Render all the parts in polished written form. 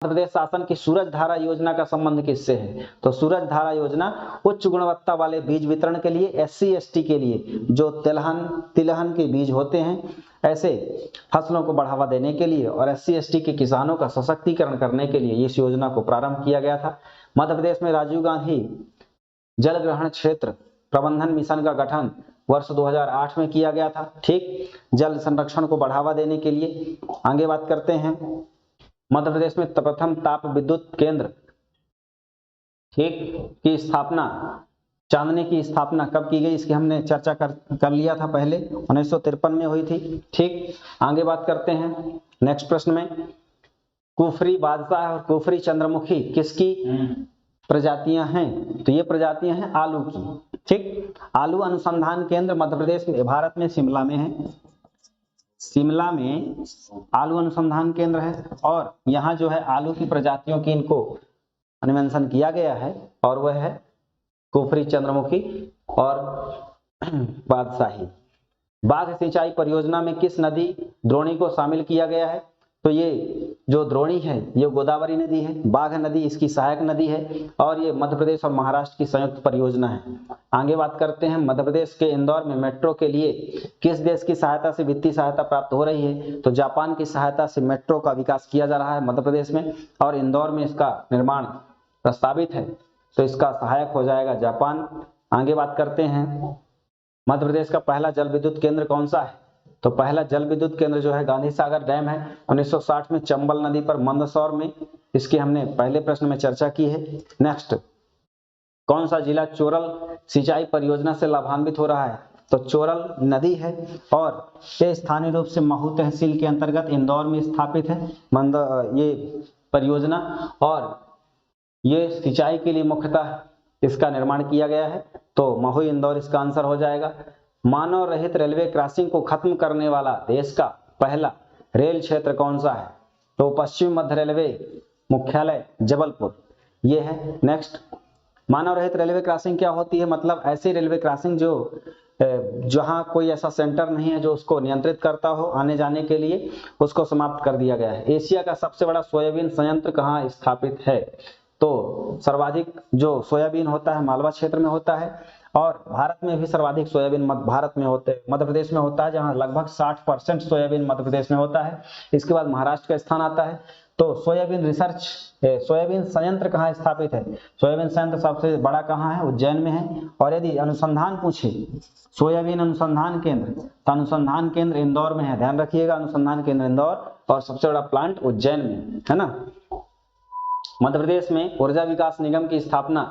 मध्य प्रदेश शासन की सूरज धारा योजना का संबंध किससे है? तो सूरज धारा योजना उच्च गुणवत्ता वाले बीज वितरण के लिए, एससी एसटी के लिए जो तिलहन के बीज होते हैं, ऐसे फसलों को बढ़ावा देने के लिए और एससी एसटी के किसानों का सशक्तिकरण करने के लिए इस योजना को प्रारंभ किया गया था। मध्य प्रदेश में राजीव गांधी जल ग्रहण क्षेत्र प्रबंधन मिशन का गठन वर्ष 2008 में किया गया था। ठीक, जल संरक्षण को बढ़ावा देने के लिए। आगे बात करते हैं, मध्य प्रदेश में प्रथम ताप विद्युत केंद्र ठीक की स्थापना, चांदनी की स्थापना कब की गई, इसकी हमने चर्चा कर लिया था पहले, 1953 में हुई थी। ठीक, आगे बात करते हैं नेक्स्ट प्रश्न में, कुफरी बादशाह और कुफरी चंद्रमुखी किसकी प्रजातियां हैं? तो ये प्रजातियां हैं आलू की। ठीक, आलू अनुसंधान केंद्र मध्य प्रदेश में, भारत में शिमला में है। शिमला में आलू अनुसंधान केंद्र है और यहाँ जो है आलू की प्रजातियों की इनको मेंशन किया गया है और वह है कुफरी चंद्रमुखी और बादशाही। बाघ सिंचाई परियोजना में किस नदी द्रोणी को शामिल किया गया है? तो ये जो द्रोणी है ये गोदावरी नदी है, बाघ नदी इसकी सहायक नदी है और ये मध्य प्रदेश और महाराष्ट्र की संयुक्त परियोजना है। आगे बात करते हैं, मध्य प्रदेश के इंदौर में मेट्रो के लिए किस देश की सहायता से वित्तीय सहायता प्राप्त हो रही है? तो जापान की सहायता से मेट्रो का विकास किया जा रहा है मध्य प्रदेश में और इंदौर में इसका निर्माण प्रस्तावित है, तो इसका सहायक हो जाएगा जापान। आगे बात करते हैं, मध्य प्रदेश का पहला जल विद्युत केंद्र कौन सा है? तो पहला जल विद्युत केंद्र जो है गांधी सागर डैम है, 1960 में चंबल नदी पर मंदसौर में, इसकी हमने पहले प्रश्न में चर्चा की है। नेक्स्ट, कौन सा जिला चोरल सिंचाई परियोजना से लाभान्वित हो रहा है? तो चोरल नदी है और ये स्थानीय रूप से महू तहसील के अंतर्गत इंदौर में स्थापित है ये परियोजना और ये सिंचाई के लिए मुख्यतः इसका निर्माण किया गया है, तो महू इंदौर इसका आंसर हो जाएगा। मानव रहित रेलवे क्रॉसिंग को खत्म करने वाला देश का पहला रेल क्षेत्र कौन सा है? तो पश्चिम मध्य रेलवे मुख्यालय जबलपुर ये है। नेक्स्ट, मानव रहित रेलवे क्रॉसिंग क्या होती है? मतलब ऐसी रेलवे क्रॉसिंग जो जहां कोई ऐसा सेंटर नहीं है जो उसको नियंत्रित करता हो आने जाने के लिए, उसको समाप्त कर दिया गया है। एशिया का सबसे बड़ा सोयाबीन संयंत्र कहाँ स्थापित है? तो सर्वाधिक जो सोयाबीन होता है मालवा क्षेत्र में होता है और भारत में भी सर्वाधिक सोयाबीन भारत में मध्य प्रदेश में होता है, जहां लगभग 60% सोयाबीन मध्य प्रदेश में होता है। इसके बाद महाराष्ट्र का स्थान आता है। तो सोयाबीन संयंत्र कहाँ स्थापित है? सोयाबीन संयंत्र सबसे बड़ा कहाँ है? उज्जैन में है। और यदि अनुसंधान पूछे सोयाबीन अनुसंधान केंद्र, तो अनुसंधान केंद्र इंदौर में है, ध्यान रखिएगा, अनुसंधान केंद्र इंदौर और सबसे बड़ा प्लांट उज्जैन में है ना। मध्य प्रदेश में ऊर्जा विकास निगम की स्थापना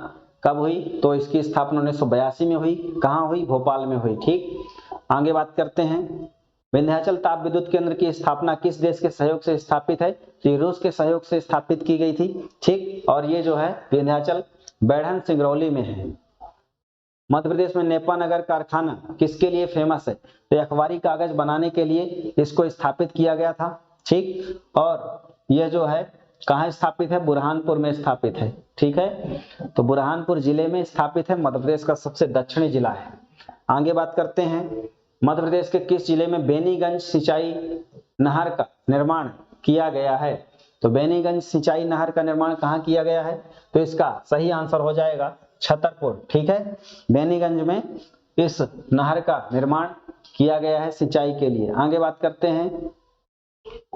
कब हुई? तो इसकी स्थापना 1982 में हुई। कहाँ हुई? भोपाल में हुई। ठीक, आगे बात करते हैं, विंध्याचल ताप विद्युत केंद्र की स्थापना किस देश के सहयोग से स्थापित है? तो रूस के सहयोग से स्थापित की गई थी। ठीक, और ये जो है विंध्याचल बैढ़न सिंगरौली में है। मध्य प्रदेश में नेपानगर कारखाना किसके लिए फेमस है? तो अखबारी कागज बनाने के लिए इसको स्थापित किया गया था। ठीक, और यह जो है कहाँ स्थापित है? बुरहानपुर में स्थापित है। ठीक है, तो बुरहानपुर जिले में स्थापित है, मध्य प्रदेश का सबसे दक्षिणी जिला है। आगे बात करते हैं, मध्य प्रदेश के किस जिले में बेनीगंज सिंचाई नहर का निर्माण किया गया है? तो बेनीगंज सिंचाई नहर का निर्माण कहाँ किया गया है? तो इसका सही आंसर हो जाएगा छतरपुर। ठीक है, बेनीगंज में इस नहर का निर्माण किया गया है सिंचाई के लिए। आगे बात करते हैं,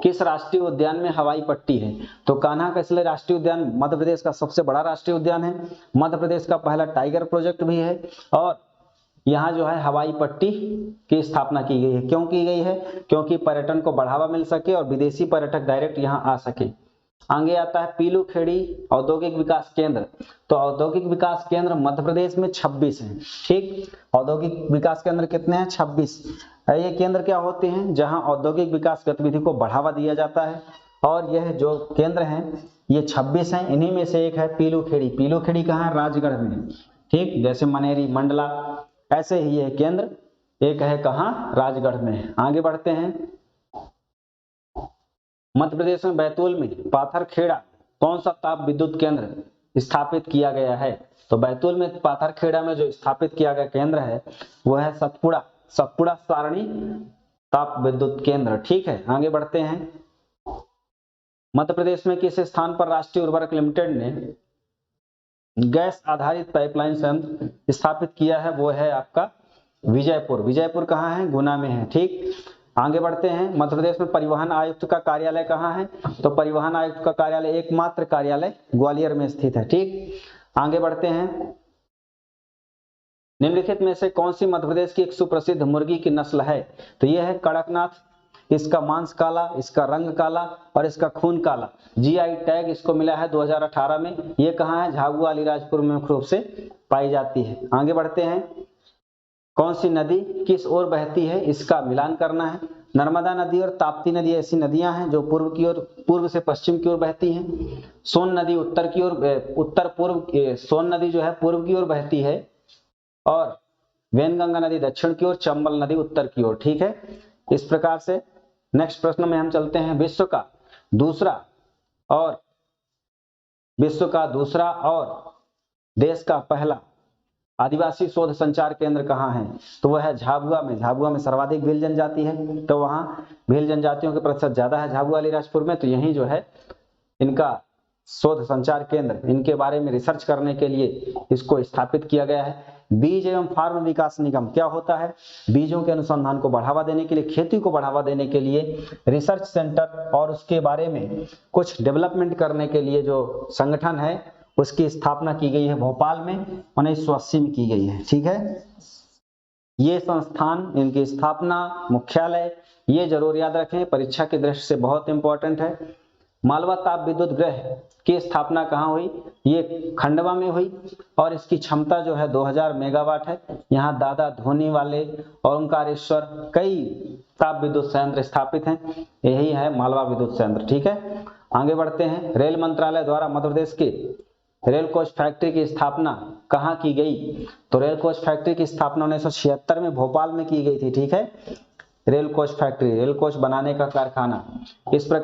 किस राष्ट्रीय उद्यान में हवाई पट्टी है? तो कान्हा कैसले राष्ट्रीय उद्यान मध्य प्रदेश का सबसे बड़ा राष्ट्रीय उद्यान है, मध्य प्रदेश का पहला टाइगर प्रोजेक्ट भी है और यहाँ जो है हवाई पट्टी की स्थापना की गई है। क्यों की गई है? क्योंकि पर्यटन को बढ़ावा मिल सके और विदेशी पर्यटक डायरेक्ट यहाँ आ सके। आगे आता है पीलूखेड़ी औद्योगिक विकास केंद्र। तो औद्योगिक विकास केंद्र मध्य प्रदेश में 26 हैं। ठीक, औद्योगिक विकास केंद्र कितने हैं? 26। ये केंद्र क्या होते हैं? जहां औद्योगिक विकास गतिविधि को बढ़ावा दिया जाता है और यह जो केंद्र हैं ये 26 हैं। इन्हीं में से एक है पीलूखेड़ी। पीलूखेड़ी कहाँ है? राजगढ़ में। ठीक, जैसे मनेरी मंडला ऐसे ही यह केंद्र एक है कहाँ? राजगढ़ में। आगे बढ़ते हैं, मध्य प्रदेश में बैतूल में पाथरखेड़ा कौन सा ताप विद्युत केंद्र स्थापित किया गया है? तो बैतूल में पाथरखेड़ा में जो स्थापित किया गया केंद्र है वो है सतपुड़ा सारणी ताप विद्युत केंद्र। ठीक है, आगे बढ़ते हैं, मध्य प्रदेश में किस स्थान पर राष्ट्रीय उर्वरक लिमिटेड ने गैस आधारित पाइपलाइन संयंत्र स्थापित किया है? वो है आपका विजयपुर। विजयपुर कहाँ है? गुना में है। ठीक, आगे बढ़ते हैं। मध्य प्रदेश में परिवहन आयुक्त का कार्यालय कहाँ है? तो परिवहन आयुक्त का कार्यालय, एकमात्र कार्यालय ग्वालियर में स्थित है। ठीक, आगे बढ़ते हैं। निम्नलिखित में से कौन सी मध्य प्रदेश की एक सुप्रसिद्ध मुर्गी की नस्ल है? तो यह है कड़कनाथ। इसका मांस काला, इसका रंग काला और इसका खून काला। जीआई टैग इसको मिला है 2018 में। ये कहाँ है? झाबुआ अलीराजपुर में मुख्य रूप से पाई जाती है। आगे बढ़ते हैं। कौन सी नदी किस ओर बहती है? इसका मिलान करना है। नर्मदा नदी और ताप्ती नदी ऐसी नदियां हैं जो पूर्व से पश्चिम की ओर बहती हैं। सोन नदी उत्तर की ओर, उत्तर पूर्व, सोन नदी जो है पूर्व की ओर बहती है और वैनगंगा नदी दक्षिण की ओर, चंबल नदी उत्तर की ओर। ठीक है, इस प्रकार से नेक्स्ट प्रश्न में हम चलते हैं। विश्व का दूसरा और देश का पहला आदिवासी शोध संचार केंद्र कहाँ है? तो वह है झाबुआ में। झाबुआ में सर्वाधिक भील जनजाति है, तो वहां भील जनजातियों के प्रतिशत ज्यादा है झाबुआ अलीराजपुर में, तो यही जो है इनका शोध संचार केंद्र, इनके बारे में रिसर्च करने के लिए इसको स्थापित किया गया है। बीज एवं फार्म विकास निगम क्या होता है? बीजों के अनुसंधान को बढ़ावा देने के लिए, खेती को बढ़ावा देने के लिए रिसर्च सेंटर और उसके बारे में कुछ डेवलपमेंट करने के लिए जो संगठन है उसकी स्थापना की गई है भोपाल में 1980 में की गई है। ठीक है, ये संस्थान, इनकी स्थापना, मुख्यालय, ये जरूर याद रखें, परीक्षा की दृष्टि से बहुत इंपॉर्टेंट है। मालवा ताप विद्युत गृह की स्थापना कहाँ हुई? ये खंडवा में हुई और इसकी क्षमता जो है 2000 मेगावाट है। यहाँ दादा धोनी वाले और ओंकारेश्वर कई ताप विद्युत संयंत्र स्थापित हैं। यही है मालवा विद्युत संयंत्र। ठीक है, आगे बढ़ते हैं। रेल मंत्रालय द्वारा मध्य प्रदेश के रेल कोच फैक्ट्री की स्थापना कहाँ की गई? तो रेल कोच फैक्ट्री की स्थापना 1976 में भोपाल में की गई थी। ठीक है, rail coach factory, rail coach बनाने का कारखाना। इस प्रकार